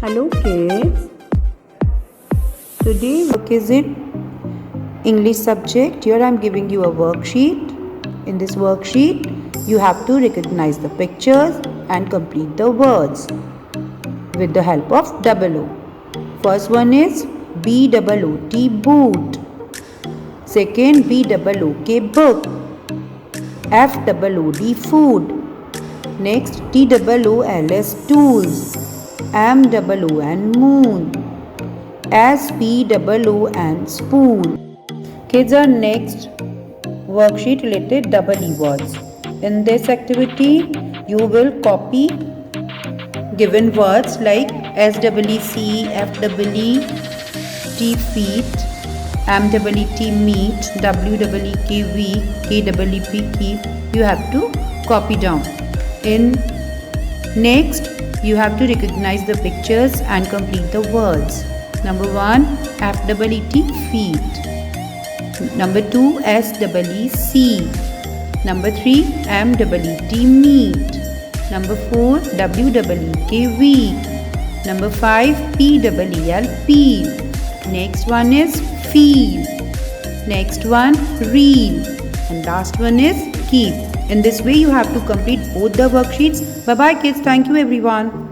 Hello kids, today work is in English subject. Here I am giving you a worksheet. In this worksheet you have to recognize the pictures and complete the words with the help of double O. First one is B-double-O-T boot. Second B-double-O-K book. F-double-O-D food. Next T-double-O-L-S tools. M-double-O-N moon. S-P-double-O-N spoon. Kids, our next worksheet related double E words. In this activity you will copy given words like S-double-E-C, F-double-E-T feet, M-double-E-T meat, W-double-E-K week, K-double-E-P keep. You have to copy down. In next you have to recognize the pictures and complete the words. Number 1, F-double-E-T feet. Number 2, S-double-E-C. Number 3, M-double-E-T meat. Number 4, W-double-E-K week. Number 5, P-double-E-L peel. Next one is feel. Next one, reel. And last one is keep. In this way you have to complete both the worksheets. Bye bye kids. Thank you everyone.